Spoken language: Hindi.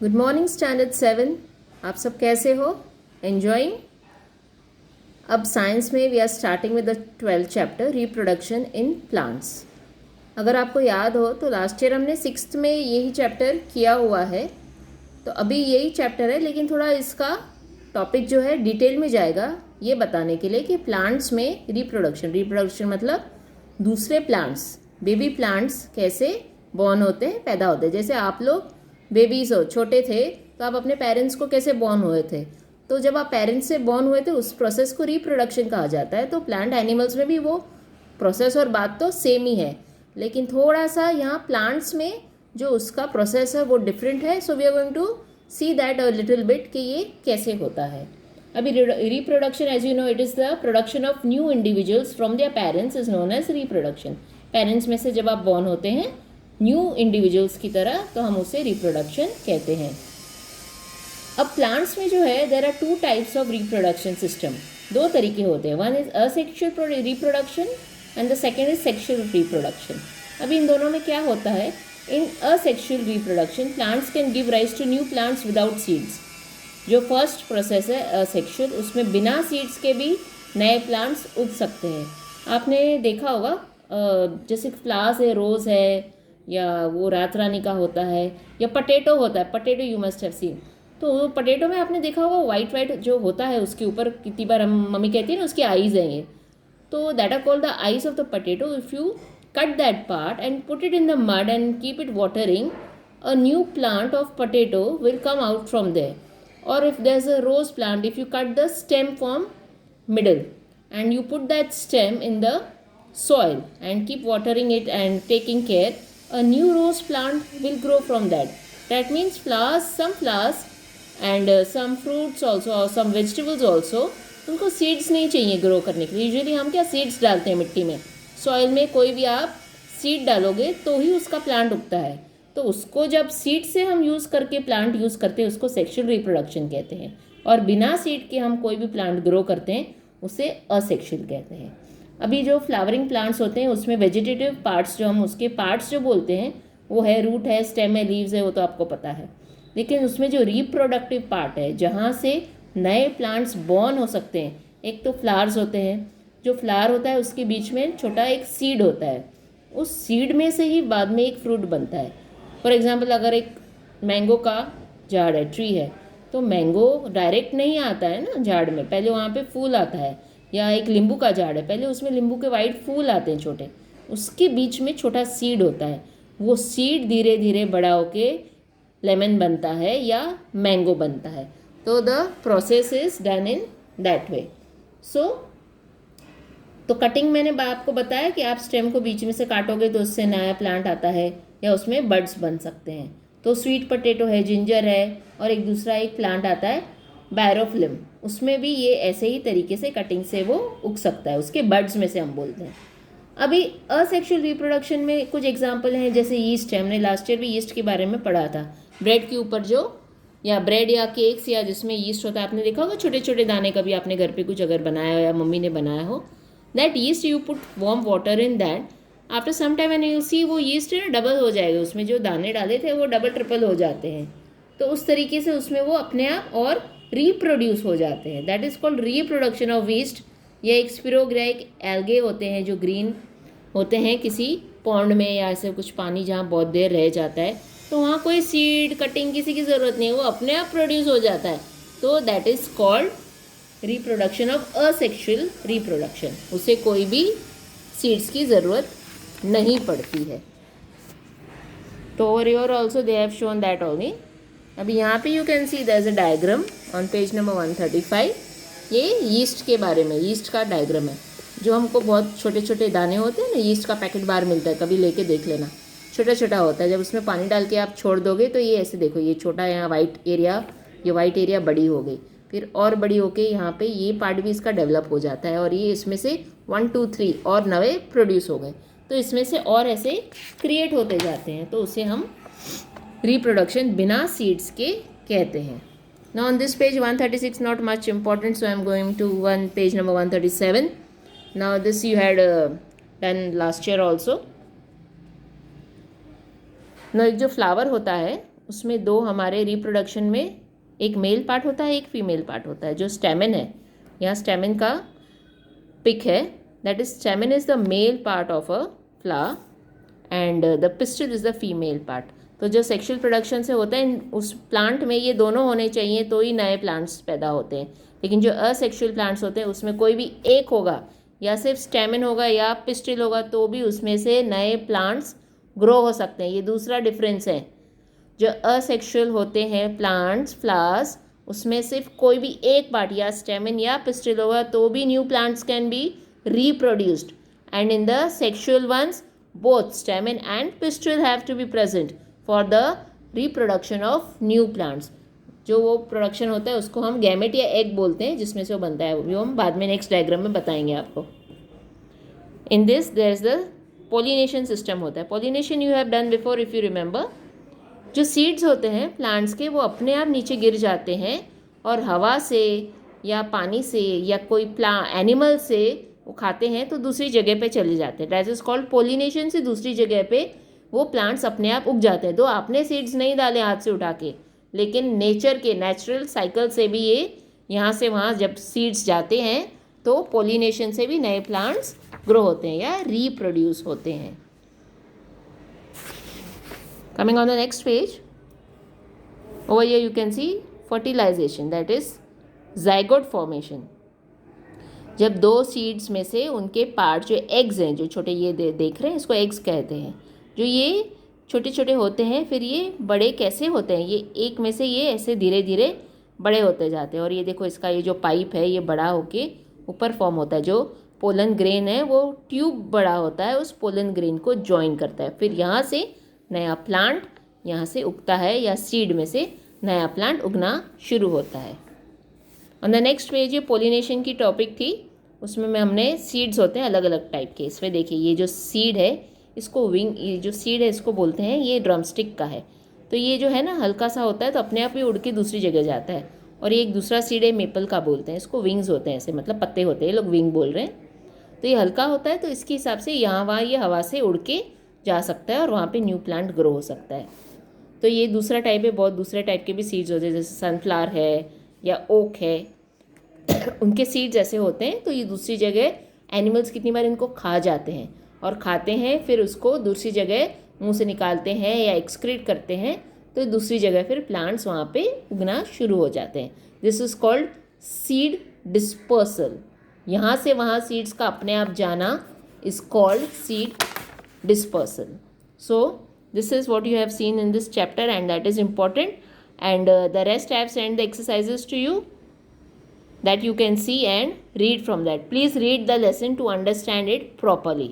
Good morning standard 7। आप सब कैसे हो? एंजॉइंग? अब साइंस में we are starting with the 12th chapter, reproduction in plants. अगर आपको याद हो तो लास्ट ईयर हमने 6th में यही चैप्टर किया हुआ है, तो अभी यही चैप्टर है, लेकिन थोड़ा इसका टॉपिक जो है डिटेल में जाएगा ये बताने के लिए कि प्लांट्स में रिप्रोडक्शन मतलब दूसरे प्लांट्स, बेबी प्लांट्स कैसे बॉर्न होते हैं, पैदा होते हैं। जैसे आप लोग बेबीज हो, छोटे थे, तो आप अपने पेरेंट्स को कैसे बॉर्न हुए थे, तो जब आप पेरेंट्स से बॉर्न हुए थे उस प्रोसेस को रिप्रोडक्शन कहा जाता है। तो प्लांट एनिमल्स में भी वो प्रोसेस और बात तो सेम ही है, लेकिन थोड़ा सा यहाँ प्लांट्स में जो उसका प्रोसेस है वो डिफरेंट है। So we are going to see that a little bit कि ये कैसे होता है। अभी reproduction, as you know, it is the production of new individuals from their parents is known as reproduction. Parents में से जब आप बॉर्न होते हैं न्यू इंडिविजुअल्स की तरह, तो हम उसे रिप्रोडक्शन कहते हैं। अब प्लांट्स में जो है there are 2 types of reproduction system. 2 तरीके होते हैं, one is asexual reproduction and the second is sexual reproduction. अभी इन दोनों में क्या होता है? In asexual reproduction plants can give rise to new plants without seeds. जो फर्स्ट प्रोसेस है असेक्सुअल, उसमें बिना सीड्स के भी नए प्लांट्स उग सकते हैं। आपने देखा होगा जैसे फ्लावर्स है, रोज़ है, या वो रात रानी का होता है, या पटेटो होता है, potato you must have seen. तो पटेटो में आपने देखा होगा वाइट वाइट जो होता है, उसके ऊपर कितनी बार हम मम्मी कहती है ना उसकी आईज हैं ये, तो that are called the eyes of the potato. If you cut that part and put it in the mud and keep it watering, a new plant of potato will come out from there. Or if there's a rose plant, if you cut the stem from middle and you put that stem in the soil and keep watering it and taking care, a new rose plant will grow from that. That means flowers, some flowers and some fruits also or some vegetables also, उनको सीड्स नहीं चाहिए ग्रो करने के लिए। यूजुअली हम क्या सीड्स डालते हैं मिट्टी में, सॉइल में कोई भी आप सीड डालोगे तो ही उसका प्लांट उगता है। तो उसको जब सीड से हम यूज़ करके प्लांट यूज़ करते हैं उसको सेक्सुअल रिप्रोडक्शन कहते हैं, और बिना सीड के हम कोई भी प्लांट ग्रो करते हैं उसे असेक्सुअल कहते हैं। अभी जो फ्लावरिंग प्लांट्स होते हैं उसमें वेजिटेटिव पार्ट्स, जो हम उसके पार्ट्स जो बोलते हैं, वो है रूट है, स्टेम है, लीव्स है, वो तो आपको पता है। लेकिन उसमें जो रिप्रोडक्टिव पार्ट है जहाँ से नए प्लांट्स बॉर्न हो सकते हैं, एक तो फ्लावर्स होते हैं, जो फ्लावर होता है उसके बीच में छोटा एक सीड होता है, उस सीड में से ही बाद में एक फ्रूट बनता है। फॉर एग्जाम्पल, अगर एक मैंगो का झाड़ है, ट्री है, तो मैंगो डायरेक्ट नहीं आता है ना झाड़ में, पहले वहाँ पे फूल आता है। या एक नींबू का झाड़ है, पहले उसमें नींबू के वाइट फूल आते हैं छोटे, उसके बीच में छोटा सीड होता है, वो सीड धीरे धीरे बड़ा होके लेमन बनता है या मैंगो बनता है। तो the process is done in that way. So तो कटिंग मैंने आपको बताया कि आप स्टेम को बीच में से काटोगे तो उससे नया प्लांट आता है या उसमें बड्स बन सकते हैं। तो स्वीट पोटैटो है, जिंजर है, और एक दूसरा एक प्लांट आता है बैरोफिलम, उसमें भी ये ऐसे ही तरीके से कटिंग से वो उग सकता है, उसके बड्स में से हम बोलते हैं। अभी असेक्सुअल रिप्रोडक्शन में कुछ एग्जांपल हैं, जैसे यीस्ट है, हमने लास्ट ईयर भी यीस्ट के बारे में पढ़ा था। ब्रेड के ऊपर जो, या ब्रेड या केक्स या जिसमें यीस्ट होता है, आपने देखा होगा छोटे छोटे दाने, कभी आपने घर पे कुछ अगर बनाया हो या मम्मी ने बनाया हो, that yeast you put warm water in that, after some time and you see वो यीस्ट है ना डबल हो जाएगा, उसमें जो दाने डाले थे वो डबल ट्रिपल हो जाते हैं। तो उस तरीके से उसमें वो अपने आप और रिप्रोड्यूस हो जाते हैं, that is called reproduction of yeast. या एक स्पिरोग्राइक एल्गे होते हैं जो ग्रीन होते हैं किसी पॉन्ड में या ऐसे कुछ पानी जहाँ बहुत देर रह जाता है, तो वहाँ कोई सीड कटिंग किसी की ज़रूरत नहीं है, वो अपने आप प्रोड्यूस हो जाता है। तो that is called reproduction of asexual reproduction, उसे कोई भी सीड्स की ज़रूरत नहीं पड़ती है। तो over your also they have shown that only. अभी यहाँ पे you can see there is a diagram on page number 135। ये यीस्ट के बारे में, यीस्ट का डायग्राम है। जो हमको बहुत छोटे छोटे दाने होते हैं ना, यीस्ट का पैकेट बाहर मिलता है, कभी लेके देख लेना, छोटा छोटा होता है। जब उसमें पानी डाल के आप छोड़ दोगे तो ये ऐसे देखो, ये छोटा यहाँ वाइट एरिया, ये वाइट एरिया बड़ी हो गई, फिर और बड़ी होके यहाँ पे ये पार्ट भी इसका डेवलप हो जाता है, और ये इसमें से 1 2 3 और नए प्रोड्यूस हो गए, तो इसमें से और ऐसे क्रिएट होते जाते हैं, तो उसे हम रिप्रोडक्शन बिना सीड्स के कहते हैं। Now on this page 136 not much important, so I am going to page number 137. Now this you had done last year also. Now एक जो फ्लावर होता है उसमें दो हमारे रिप्रोडक्शन में एक मेल पार्ट होता है, एक फीमेल पार्ट होता है। जो स्टेमन है, यहाँ स्टेमन का पिक है, that is स्टेमन is the male part of a flower and the pistil is the female part. तो जो सेक्सुअल प्रोडक्शन से होता है उस प्लांट में ये दोनों होने चाहिए तो ही नए प्लांट्स पैदा होते हैं। लेकिन जो असेक्सुअल प्लांट्स होते हैं उसमें कोई भी एक होगा, या सिर्फ स्टेमन होगा या पिस्टिल होगा, तो भी उसमें से नए प्लांट्स ग्रो हो सकते हैं। ये दूसरा डिफरेंस है। जो असेक्सुअल होते हैं प्लांट्स, फ्लावर्स, उसमें सिर्फ कोई भी एक पार्ट या स्टेमन या पिस्टिल होगा तो भी new plants can be reproduced, and in the sexual ones both stamen and pistil have to be present for the reproduction of new plants। जो वो प्रोडक्शन होता है उसको हम गैमेट या एग बोलते हैं, जिसमें से वो बनता है, वो हम बाद में नेक्स्ट डायग्राम में बताएंगे आपको। In this there is the pollination system होता है। Pollination you have done before if you remember. जो सीड्स होते हैं प्लांट्स के वो अपने आप नीचे गिर जाते हैं और हवा से या पानी से या कोई एनिमल से वो खाते हैं तो दूसरी जगह पे चले जाते हैं। That is called pollination. से दूसरी जगह पे वो प्लांट्स अपने आप उग जाते हैं। तो आपने सीड्स नहीं डाले हाथ से उठा के, लेकिन नेचर के नेचुरल साइकिल से भी ये यहाँ से वहाँ जब सीड्स जाते हैं तो पोलिनेशन से भी नए प्लांट्स ग्रो होते हैं या रीप्रोड्यूस होते हैं। Coming on the next page, over here you can see fertilisation, that is zygote formation. जब दो सीड्स में से उनके पार्ट जो एग्स हैं, जो छोटे ये देख रहे हैं, इसको एग्स कहते हैं। जो ये छोटे छोटे होते हैं फिर ये बड़े कैसे होते हैं, ये एक में से ये ऐसे धीरे धीरे बड़े होते जाते हैं। और ये देखो इसका ये जो पाइप है ये बड़ा होके ऊपर फॉर्म होता है। जो पोलन ग्रेन है वो ट्यूब बड़ा होता है, उस पोलन ग्रेन को जॉइन करता है। फिर यहाँ से नया प्लांट यहाँ से उगता है या सीड में से नया प्लांट उगना शुरू होता है। ऑन द नेक्स्ट पेज ये पोलिनेशन की टॉपिक थी, उसमें हमने सीड्स होते हैं अलग अलग टाइप के। इसमें देखिए ये जो सीड है इसको विंग, ये जो सीड है इसको बोलते हैं, ये ड्रमस्टिक का है। तो ये जो है ना हल्का सा होता है तो अपने आप ही उड़ के दूसरी जगह जाता है। और ये एक दूसरा सीड है मेपल का बोलते हैं, इसको विंग्स होते हैं, ऐसे मतलब पत्ते होते हैं, लोग विंग बोल रहे हैं। तो ये हल्का होता है तो इसके हिसाब से यहाँ वहाँ ये हवा से उड़ के जा सकता है और वहाँ पर न्यू प्लांट ग्रो हो सकता है। तो ये दूसरा टाइप है। बहुत दूसरे टाइप के भी सीड्स होते हैं, जैसे सनफ्लावर है या ओक है, उनके सीड्स ऐसे होते हैं। तो ये दूसरी जगह एनिमल्स कितनी बार इनको खा जाते हैं और खाते हैं, फिर उसको दूसरी जगह मुंह से निकालते हैं या एक्सक्रीट करते हैं, तो दूसरी जगह फिर प्लांट्स वहाँ पे उगना शुरू हो जाते हैं। This is called seed dispersal. यहाँ से वहाँ सीड्स का अपने आप जाना is called seed dispersal. So this is what you have seen in this chapter and that is important, and the rest I have sent the exercises to you that you can see and read from that. Please read the lesson to understand it properly.